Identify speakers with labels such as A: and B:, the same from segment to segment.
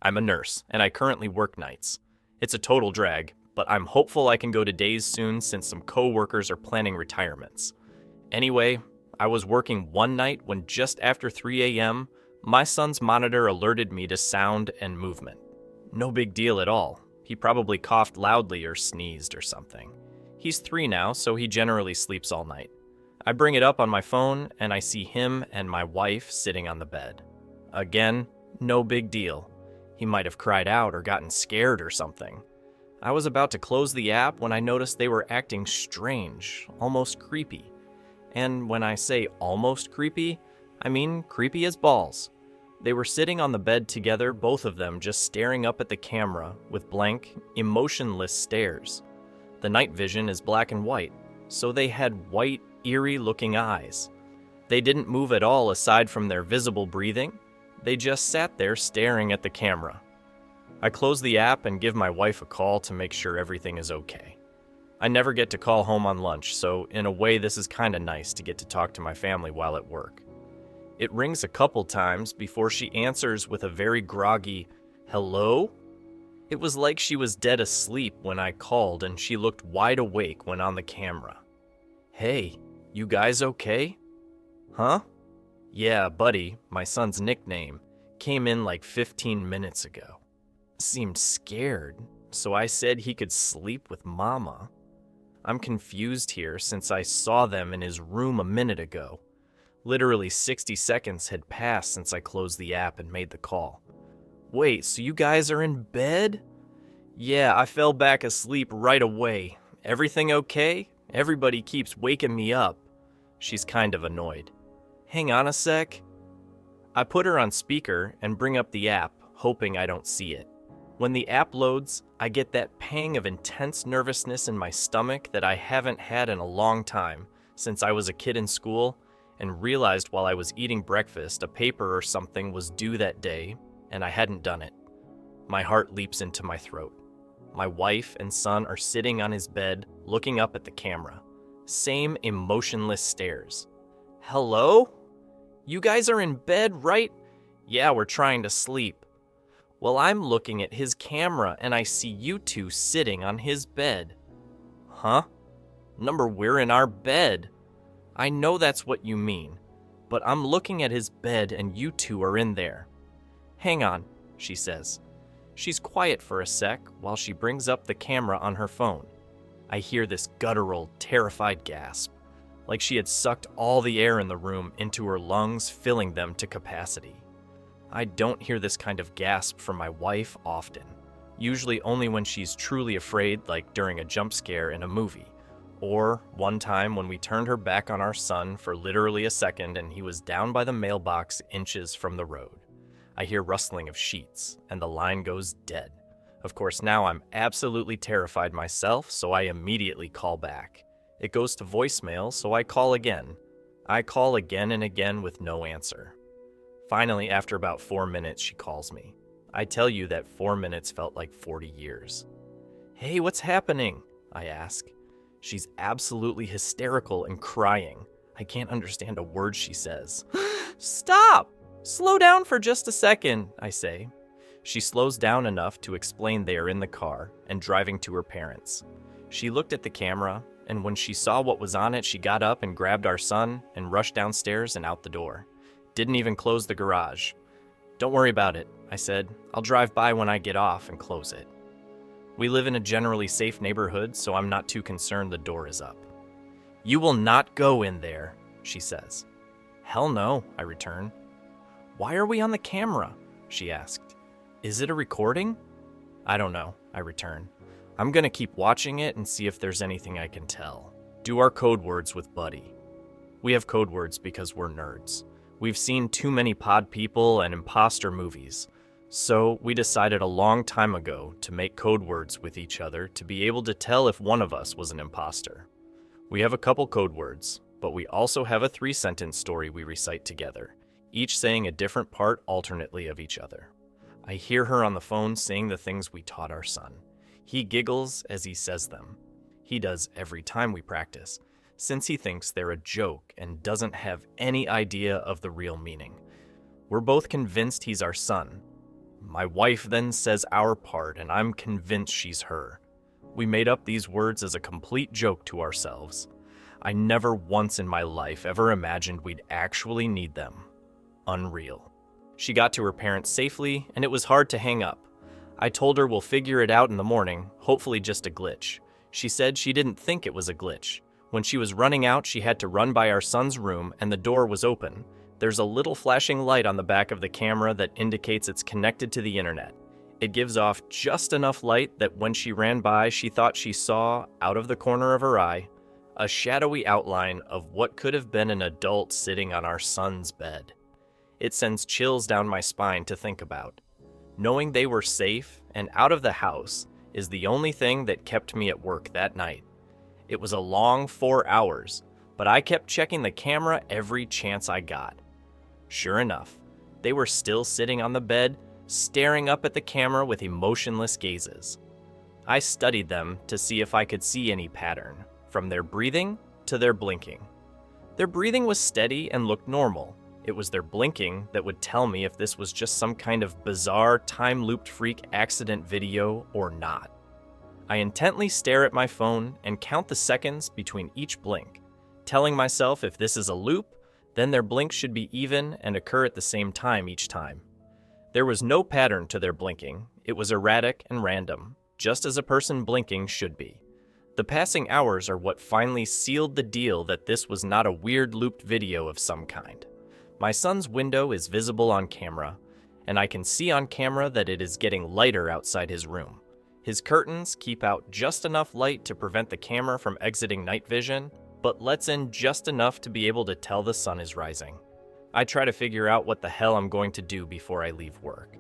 A: I'm a nurse, and I currently work nights. It's a total drag, but I'm hopeful I can go to days soon since some co-workers are planning retirements. Anyway, I was working one night when just after 3 a.m., my son's monitor alerted me to sound and movement. No big deal at all. He probably coughed loudly or sneezed or something. He's 3 now, so he generally sleeps all night. I bring it up on my phone, and I see him and my wife sitting on the bed. Again, no big deal. He might have cried out or gotten scared or something. I was about to close the app when I noticed they were acting strange, almost creepy. And when I say almost creepy, I mean creepy as balls. They were sitting on the bed together, both of them just staring up at the camera with blank, emotionless stares. The night vision is black and white, so they had white, eerie-looking eyes. They didn't move at all aside from their visible breathing. They just sat there staring at the camera. I close the app and give my wife a call to make sure everything is okay. I never get to call home on lunch, so in a way this is kinda nice to get to talk to my family while at work. It rings a couple times before she answers with a very groggy, "Hello?" It was like she was dead asleep when I called and she looked wide awake when on the camera. "Hey, you guys okay?" "Huh?" "Yeah, Buddy, my son's nickname, came in like 15 minutes ago. Seemed scared, so I said he could sleep with Mama." I'm confused here since I saw them in his room a minute ago. Literally 60 seconds had passed since I closed the app and made the call. "Wait, so you guys are in bed?" "Yeah, I fell back asleep right away. Everything okay? Everybody keeps waking me up." She's kind of annoyed. "Hang on a sec." I put her on speaker and bring up the app, hoping I don't see it. When the app loads, I get that pang of intense nervousness in my stomach that I haven't had in a long time, since I was a kid in school, and realized while I was eating breakfast a paper or something was due that day, and I hadn't done it. My heart leaps into my throat. My wife and son are sitting on his bed, looking up at the camera. Same emotionless stares. "Hello? You guys are in bed, right?" "Yeah, we're trying to sleep." "Well, I'm looking at his camera and I see you two sitting on his bed." "Huh? Number, we're in our bed." "I know that's what you mean, but I'm looking at his bed and you two are in there." "Hang on," she says. She's quiet for a sec while she brings up the camera on her phone. I hear this guttural, terrified gasp, like she had sucked all the air in the room into her lungs, filling them to capacity. I don't hear this kind of gasp from my wife often, usually only when she's truly afraid, like during a jump scare in a movie, or one time when we turned her back on our son for literally a second and he was down by the mailbox inches from the road. I hear rustling of sheets, and the line goes dead. Of course, now I'm absolutely terrified myself, so I immediately call back. It goes to voicemail, so I call again. I call again and again with no answer. Finally, after about 4 minutes, she calls me. I tell you that 4 minutes felt like 40 years. "Hey, what's happening?" I ask. She's absolutely hysterical and crying. I can't understand a word she says. "Stop! Slow down for just a second," I say. She slows down enough to explain they are in the car and driving to her parents. She looked at the camera, and when she saw what was on it, she got up and grabbed our son and rushed downstairs and out the door. Didn't even close the garage. "Don't worry about it," I said. "I'll drive by when I get off and close it." We live in a generally safe neighborhood, so I'm not too concerned the door is up. "You will not go in there," she says. "Hell no," I return. "Why are we on the camera?" she asked. "Is it a recording?" "I don't know," I return. "I'm gonna keep watching it and see if there's anything I can tell." Do our code words with Buddy. We have code words because we're nerds. We've seen too many pod people and imposter movies, so we decided a long time ago to make code words with each other to be able to tell if one of us was an imposter. We have a couple code words, but we also have a 3-sentence story we recite together, each saying a different part alternately of each other. I hear her on the phone saying the things we taught our son. He giggles as he says them. He does every time we practice, since he thinks they're a joke and doesn't have any idea of the real meaning. We're both convinced he's our son, My wife then says our part, and I'm convinced she's her. We made up these words as a complete joke to ourselves. I never once in my life ever imagined we'd actually need them. Unreal. She got to her parents safely, and it was hard to hang up. I told her we'll figure it out in the morning, hopefully just a glitch. She said she didn't think it was a glitch. When she was running out, she had to run by our son's room, and the door was open. There's a little flashing light on the back of the camera that indicates it's connected to the internet. It gives off just enough light that when she ran by, she thought she saw, out of the corner of her eye, a shadowy outline of what could have been an adult sitting on our son's bed. It sends chills down my spine to think about. Knowing they were safe and out of the house is the only thing that kept me at work that night. It was a long 4 hours, but I kept checking the camera every chance I got. Sure enough, they were still sitting on the bed, staring up at the camera with emotionless gazes. I studied them to see if I could see any pattern, from their breathing to their blinking. Their breathing was steady and looked normal. It was their blinking that would tell me if this was just some kind of bizarre time-looped freak accident video or not. I intently stare at my phone and count the seconds between each blink, telling myself if this is a loop, then their blink should be even and occur at the same time each time. There was no pattern to their blinking. It was erratic and random, just as a person blinking should be. The passing hours are what finally sealed the deal that this was not a weird looped video of some kind. My son's window is visible on camera, and I can see on camera that it is getting lighter outside his room. His curtains keep out just enough light to prevent the camera from exiting night vision, but lets in just enough to be able to tell the sun is rising. I try to figure out what the hell I'm going to do before I leave work.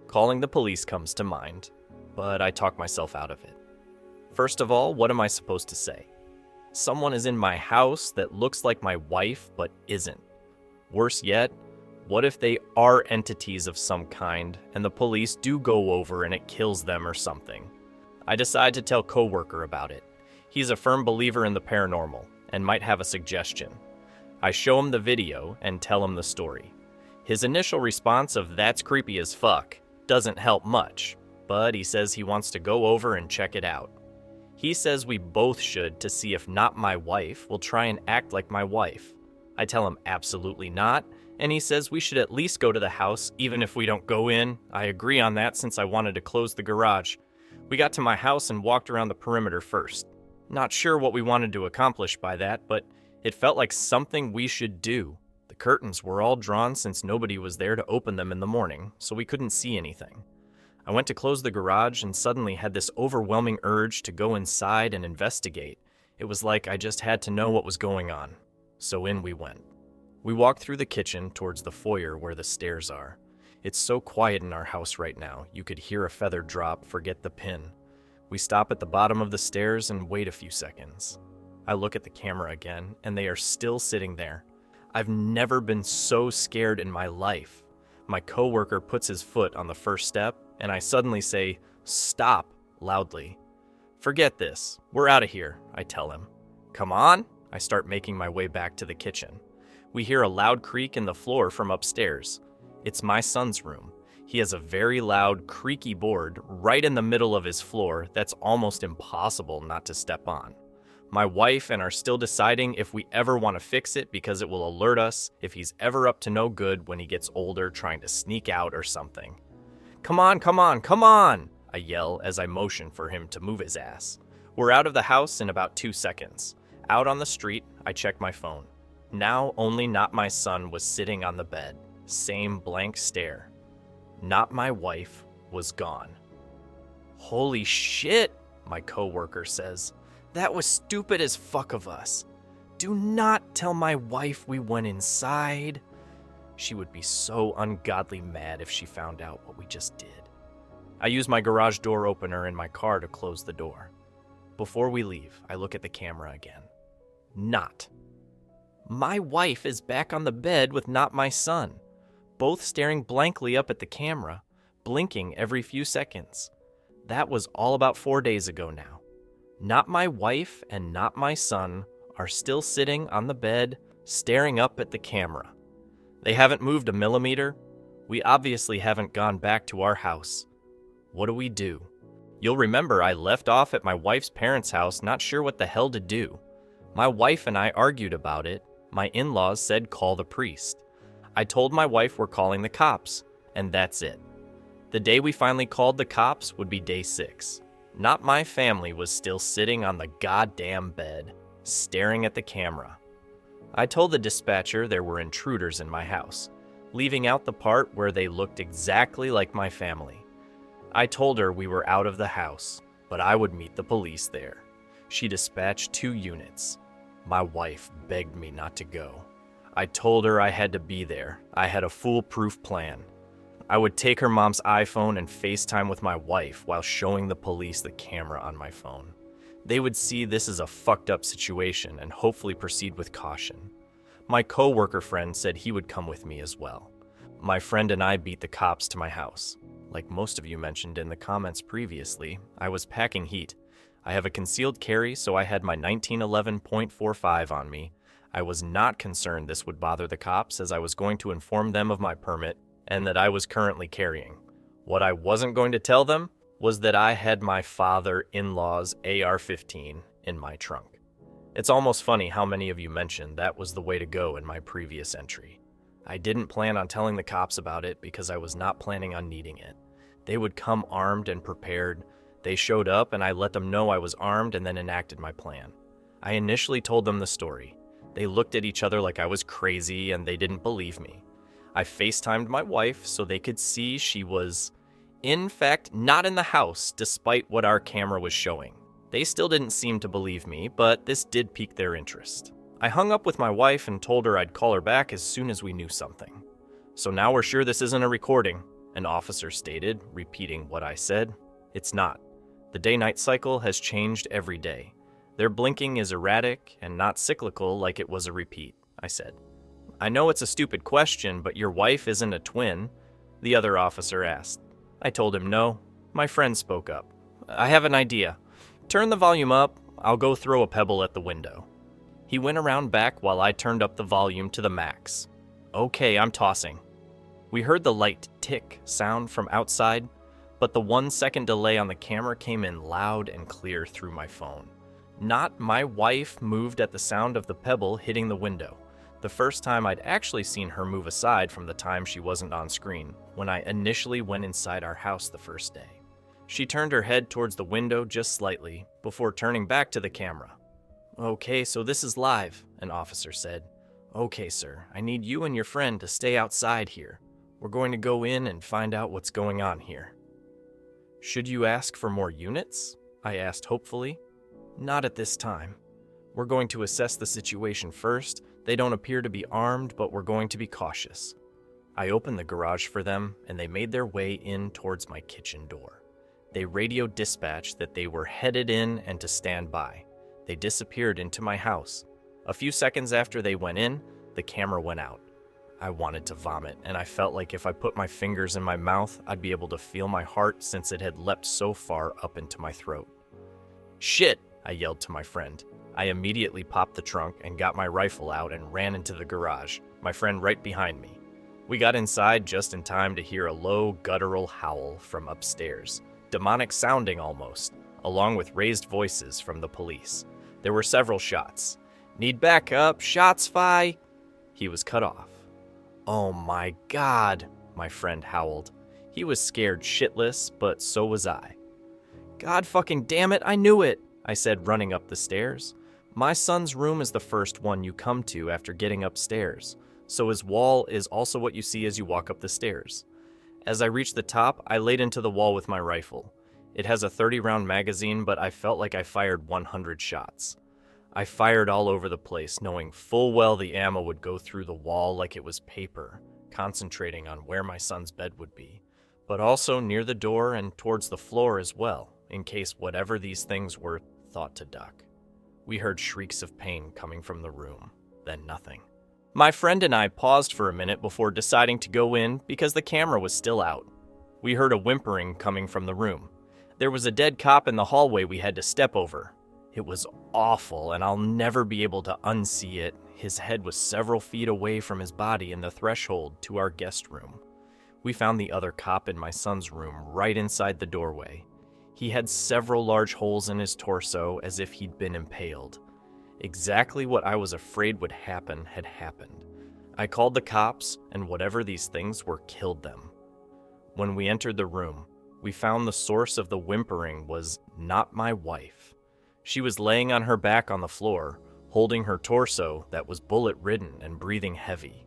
A: Calling the police comes to mind, but I talk myself out of it. First of all, what am I supposed to say? Someone is in my house that looks like my wife but isn't. Worse yet, what if they are entities of some kind and the police do go over and it kills them or something? I decide to tell coworker about it. He's a firm believer in the paranormal and might have a suggestion. I show him the video and tell him the story. His initial response of "that's creepy as fuck" doesn't help much, but he says he wants to go over and check it out. He says we both should to see if not my wife will try and act like my wife. I tell him absolutely not, and he says we should at least go to the house even if we don't go in. I agree on that since I wanted to close the garage. We got to my house and walked around the perimeter first. Not sure what we wanted to accomplish by that, but it felt like something we should do. The curtains were all drawn since nobody was there to open them in the morning, so we couldn't see anything. I went to close the garage and suddenly had this overwhelming urge to go inside and investigate. It was like I just had to know what was going on. So in we went. We walked through the kitchen towards the foyer where the stairs are. It's so quiet in our house right now, you could hear a feather drop, forget the pin. We stop at the bottom of the stairs and wait a few seconds. I look at the camera again, and they are still sitting there. I've never been so scared in my life. My coworker puts his foot on the first step, and I suddenly say, "Stop," loudly. "Forget this. We're out of here," I tell him. "Come on." I start making my way back to the kitchen. We hear a loud creak in the floor from upstairs. It's my son's room. He has a very loud, creaky board right in the middle of his floor that's almost impossible not to step on. My wife and are still deciding if we ever want to fix it because it will alert us if he's ever up to no good when he gets older trying to sneak out or something. "Come on, come on, come on!" I yell as I motion for him to move his ass. We're out of the house in about 2 seconds. Out on the street, I check my phone. Now only Not My Son was sitting on the bed. Same blank stare. Not My Wife was gone. "Holy shit," my coworker says. "That was stupid as fuck of us. Do not tell my wife we went inside." She would be so ungodly mad if she found out what we just did. I use my garage door opener in my car to close the door. Before we leave, I look at the camera again. Not. My wife is back on the bed with Not My Son, both staring blankly up at the camera, blinking every few seconds. That was all about 4 days ago now. Not my wife and Not My Son are still sitting on the bed, staring up at the camera. They haven't moved a millimeter. We obviously haven't gone back to our house. What do we do? You'll remember I left off at my wife's parents' house, not sure what the hell to do. My wife and I argued about it. My in-laws said call the priest. I told my wife we're calling the cops, and that's it. The day we finally called the cops would be day 6. Not my family was still sitting on the goddamn bed, staring at the camera. I told the dispatcher there were intruders in my house, leaving out the part where they looked exactly like my family. I told her we were out of the house, but I would meet the police there. She dispatched 2 units. My wife begged me not to go. I told her I had to be there. I had a foolproof plan. I would take her mom's iPhone and FaceTime with my wife while showing the police the camera on my phone. They would see this as a fucked up situation and hopefully proceed with caution. My coworker friend said he would come with me as well. My friend and I beat the cops to my house. Like most of you mentioned in the comments previously, I was packing heat. I have a concealed carry, so I had my 1911.45 on me. I was not concerned this would bother the cops, as I was going to inform them of my permit and that I was currently carrying. What I wasn't going to tell them was that I had my father-in-law's AR-15 in my trunk. It's almost funny how many of you mentioned that was the way to go in my previous entry. I didn't plan on telling the cops about it because I was not planning on needing it. They would come armed and prepared. They showed up and I let them know I was armed and then enacted my plan. I initially told them the story. They looked at each other like I was crazy and they didn't believe me. I FaceTimed my wife so they could see she was, in fact, not in the house despite what our camera was showing. They still didn't seem to believe me, but this did pique their interest. I hung up with my wife and told her I'd call her back as soon as we knew something. So now we're sure this isn't a recording, an officer stated, repeating what I said. It's not. The day-night cycle has changed every day. Their blinking is erratic and not cyclical like it was a repeat, I said. I know it's a stupid question, but your wife isn't a twin, the other officer asked. I told him no. My friend spoke up. I have an idea. Turn the volume up. I'll go throw a pebble at the window. He went around back while I turned up the volume to the max. Okay, I'm tossing. We heard the light tick sound from outside, but the 1-second delay on the camera came in loud and clear through my phone. Not my wife moved at the sound of the pebble hitting the window. The first time I'd actually seen her move aside from the time she wasn't on screen, when I initially went inside our house the first day. She turned her head towards the window just slightly, before turning back to the camera. Okay, so this is live, an officer said. Okay, sir, I need you and your friend to stay outside here. We're going to go in and find out what's going on here. Should you ask for more units? I asked hopefully. Not at this time. We're going to assess the situation first. They don't appear to be armed, but we're going to be cautious. I opened the garage for them, and they made their way in towards my kitchen door. They radioed dispatch that they were headed in and to stand by. They disappeared into my house. A few seconds after they went in, the camera went out. I wanted to vomit, and I felt like if I put my fingers in my mouth, I'd be able to feel my heart since it had leapt so far up into my throat. Shit, I yelled to my friend. I immediately popped the trunk and got my rifle out and ran into the garage, my friend right behind me. We got inside just in time to hear a low, guttural howl from upstairs, demonic sounding almost, along with raised voices from the police. There were several shots. Need backup, shots fi. He was cut off. Oh my God, my friend howled. He was scared shitless, but so was I. God fucking damn it, I knew it, I said, running up the stairs. My son's room is the first one you come to after getting upstairs, so his wall is also what you see as you walk up the stairs. As I reached the top, I laid into the wall with my rifle. It has a 30-round magazine, but I felt like I fired 100 shots. I fired all over the place, knowing full well the ammo would go through the wall like it was paper, concentrating on where my son's bed would be, but also near the door and towards the floor as well, in case whatever these things were thought to duck. We heard shrieks of pain coming from the room, then nothing. My friend and I paused for a minute before deciding to go in because the camera was still out. We heard a whimpering coming from the room. There was a dead cop in the hallway we had to step over. It was awful, and I'll never be able to unsee it. His head was several feet away from his body in the threshold to our guest room. We found the other cop in my son's room right inside the doorway. He had several large holes in his torso as if he'd been impaled. Exactly what I was afraid would happen had happened. I called the cops, and whatever these things were killed them. When we entered the room, we found the source of the whimpering was not my wife. She was laying on her back on the floor, holding her torso that was bullet-ridden and breathing heavy.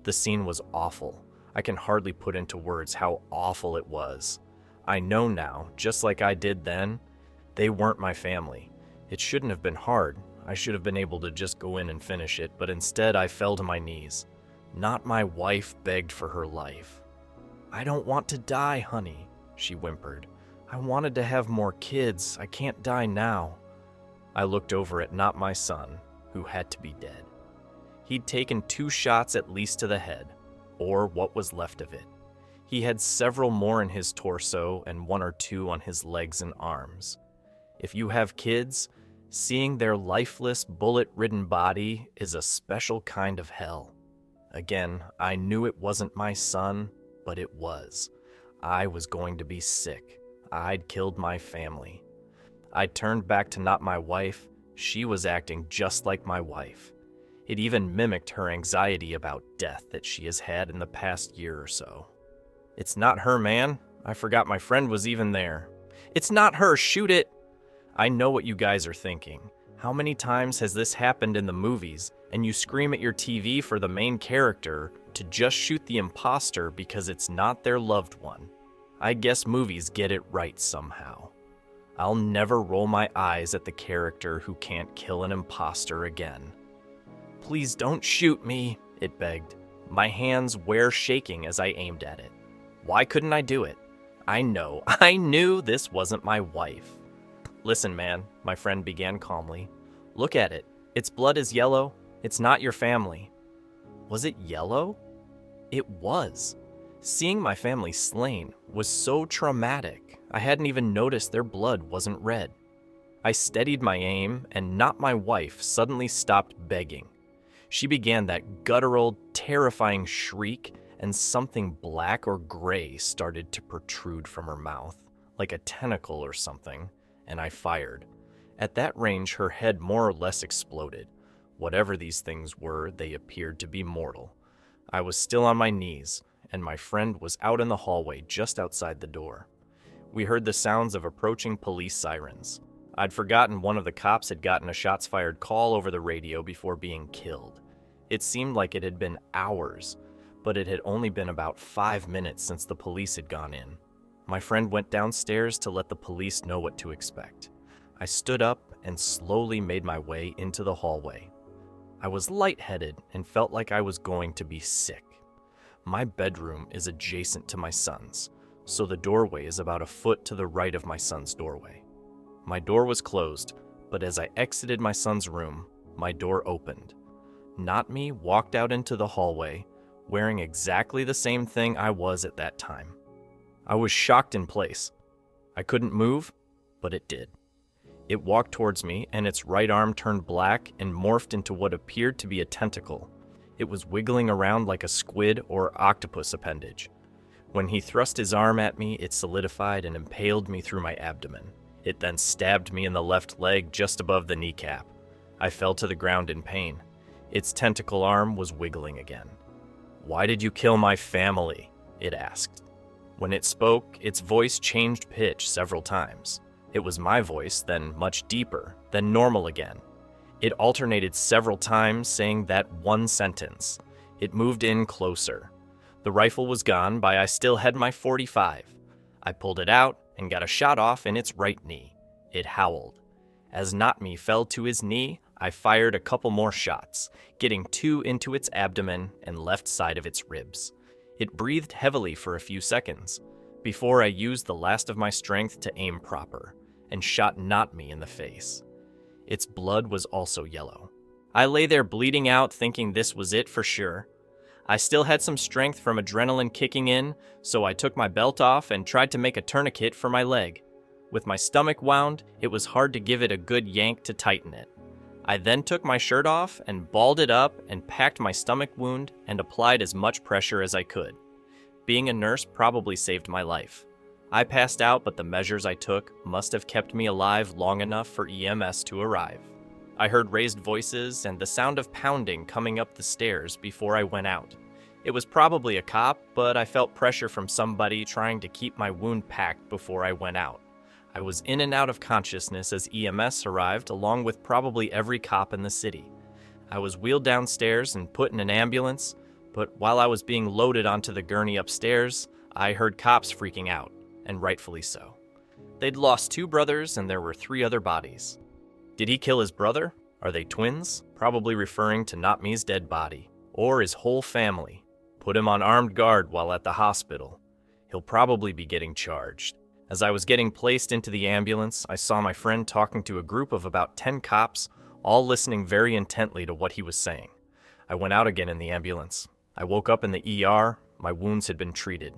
A: The scene was awful. I can hardly put into words how awful it was. I know now, just like I did then, they weren't my family. It shouldn't have been hard. I should have been able to just go in and finish it, but instead I fell to my knees. Not my wife begged for her life. "I don't want to die, honey," she whimpered. "I wanted to have more kids. I can't die now." I looked over at not my son, who had to be dead. He'd taken 2 shots at least to the head, or what was left of it. He had several more in his torso and 1 or 2 on his legs and arms. If you have kids, seeing their lifeless, bullet-ridden body is a special kind of hell. Again, I knew it wasn't my son, but it was. I was going to be sick. I'd killed my family. I turned back to not my wife. She was acting just like my wife. It even mimicked her anxiety about death that she has had in the past year or so. "It's not her, man. I forgot my friend was even there." "It's not her. Shoot it." I know what you guys are thinking. How many times has this happened in the movies, and you scream at your TV for the main character to just shoot the imposter because it's not their loved one? I guess movies get it right somehow. I'll never roll my eyes at the character who can't kill an imposter again. "Please don't shoot me," it begged. My hands were shaking as I aimed at it. Why couldn't I do it? I knew this wasn't my wife. "Listen, man," my friend began calmly. "Look at it. Its blood is yellow. It's not your family." Was it yellow? It was. Seeing my family slain was so traumatic, I hadn't even noticed their blood wasn't red. I steadied my aim, and not my wife suddenly stopped begging. She began that guttural, terrifying shriek, and something black or gray started to protrude from her mouth, like a tentacle or something, and I fired. At that range, her head more or less exploded. Whatever these things were, they appeared to be mortal. I was still on my knees, and my friend was out in the hallway just outside the door. We heard the sounds of approaching police sirens. I'd forgotten one of the cops had gotten a shots fired call over the radio before being killed. It seemed like it had been hours, but it had only been about 5 minutes since the police had gone in. My friend went downstairs to let the police know what to expect. I stood up and slowly made my way into the hallway. I was lightheaded and felt like I was going to be sick. My bedroom is adjacent to my son's, so the doorway is about a foot to the right of my son's doorway. My door was closed, but as I exited my son's room, my door opened. Not me walked out into the hallway, wearing exactly the same thing I was at that time. I was shocked in place. I couldn't move, but it did. It walked towards me, and its right arm turned black and morphed into what appeared to be a tentacle. It was wiggling around like a squid or octopus appendage. When he thrust his arm at me, it solidified and impaled me through my abdomen. It then stabbed me in the left leg just above the kneecap. I fell to the ground in pain. Its tentacle arm was wiggling again. "Why did you kill my family?" it asked. When it spoke, its voice changed pitch several times. It was my voice, then much deeper, then normal again. It alternated several times, saying that one sentence. It moved in closer. The rifle was gone, but I still had my .45. I pulled it out and got a shot off in its right knee. It howled. As Not Me fell to his knee, I fired a couple more shots, getting 2 into its abdomen and left side of its ribs. It breathed heavily for a few seconds, before I used the last of my strength to aim proper, and shot Not Me in the face. Its blood was also yellow. I lay there bleeding out, thinking this was it for sure. I still had some strength from adrenaline kicking in, so I took my belt off and tried to make a tourniquet for my leg. With my stomach wound, it was hard to give it a good yank to tighten it. I then took my shirt off and balled it up and packed my stomach wound and applied as much pressure as I could. Being a nurse probably saved my life. I passed out, but the measures I took must have kept me alive long enough for EMS to arrive. I heard raised voices and the sound of pounding coming up the stairs before I went out. It was probably a cop, but I felt pressure from somebody trying to keep my wound packed before I went out. I was in and out of consciousness as EMS arrived, along with probably every cop in the city. I was wheeled downstairs and put in an ambulance, but while I was being loaded onto the gurney upstairs, I heard cops freaking out, and rightfully so. They'd lost 2 brothers and there were 3 other bodies. Did he kill his brother? Are they twins? Probably referring to Not Me's dead body. Or his whole family. Put him on armed guard while at the hospital. He'll probably be getting charged. As I was getting placed into the ambulance, I saw my friend talking to a group of about 10 cops, all listening very intently to what he was saying. I went out again in the ambulance. I woke up in the ER. My wounds had been treated.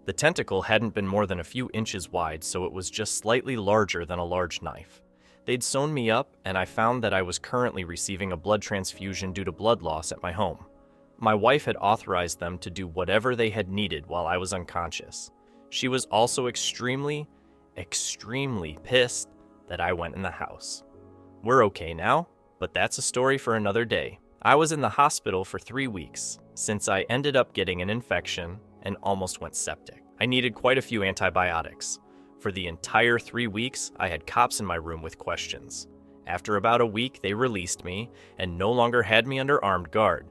A: The tentacle hadn't been more than a few inches wide, so it was just slightly larger than a large knife. They'd sewn me up, and I found that I was currently receiving a blood transfusion due to blood loss at my home. My wife had authorized them to do whatever they had needed while I was unconscious. She was also extremely pissed that I went in the house. We're okay now, but that's a story for another day. I was in the hospital for 3 weeks, since I ended up getting an infection and almost went septic. I needed quite a few antibiotics. For the entire 3 weeks, I had cops in my room with questions. After about a week, they released me and no longer had me under armed guard.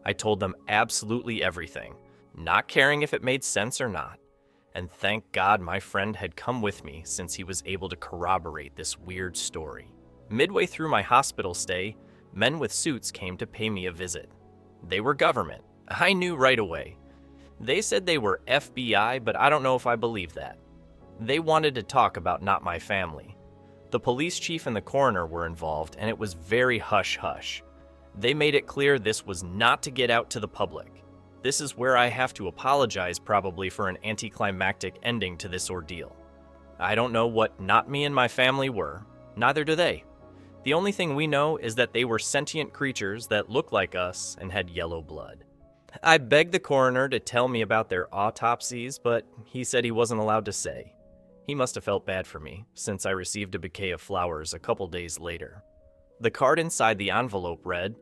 A: I told them absolutely everything, not caring if it made sense or not. And thank God my friend had come with me since he was able to corroborate this weird story. Midway through my hospital stay, men with suits came to pay me a visit. They were government. I knew right away. They said they were FBI, but I don't know if I believe that. They wanted to talk about Not My Family. The police chief and the coroner were involved, and it was very hush-hush. They made it clear this was not to get out to the public. This is where I have to apologize probably for an anticlimactic ending to this ordeal. I don't know what Not Me and My Family were. Neither do they. The only thing we know is that they were sentient creatures that looked like us and had yellow blood. I begged the coroner to tell me about their autopsies, but he said he wasn't allowed to say. He must have felt bad for me, since I received a bouquet of flowers a couple days later. The card inside the envelope read,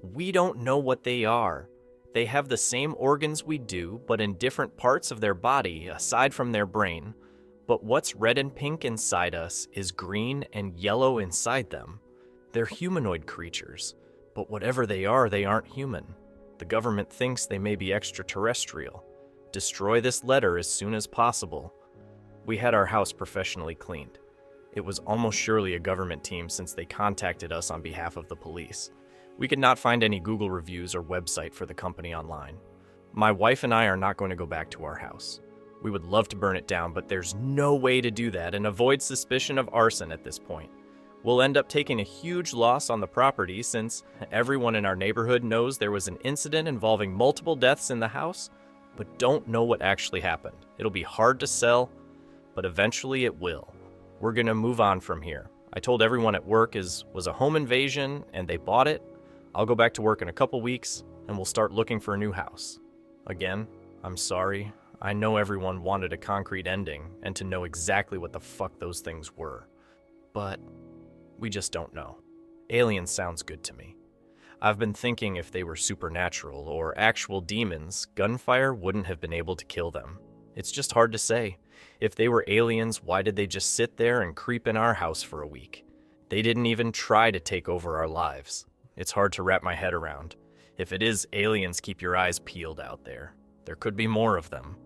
A: "We don't know what they are. They have the same organs we do, but in different parts of their body aside from their brain. But what's red and pink inside us is green and yellow inside them. They're humanoid creatures, but whatever they aren't human. The government thinks they may be extraterrestrial. Destroy this letter as soon as possible." We had our house professionally cleaned. It was almost surely a government team since they contacted us on behalf of the police. We could not find any Google reviews or website for the company online. My wife and I are not going to go back to our house. We would love to burn it down, but there's no way to do that and avoid suspicion of arson at this point. We'll end up taking a huge loss on the property since everyone in our neighborhood knows there was an incident involving multiple deaths in the house, but don't know what actually happened. It'll be hard to sell, but eventually it will. We're gonna move on from here. I told everyone at work it was a home invasion and they bought it. I'll go back to work in a couple weeks and we'll start looking for a new house. Again, I'm sorry. I know everyone wanted a concrete ending and to know exactly what the fuck those things were. But we just don't know. Alien sounds good to me. I've been thinking if they were supernatural or actual demons, gunfire wouldn't have been able to kill them. It's just hard to say. If they were aliens, why did they just sit there and creep in our house for a week? They didn't even try to take over our lives. It's hard to wrap my head around. If it is aliens, keep your eyes peeled out there. There could be more of them.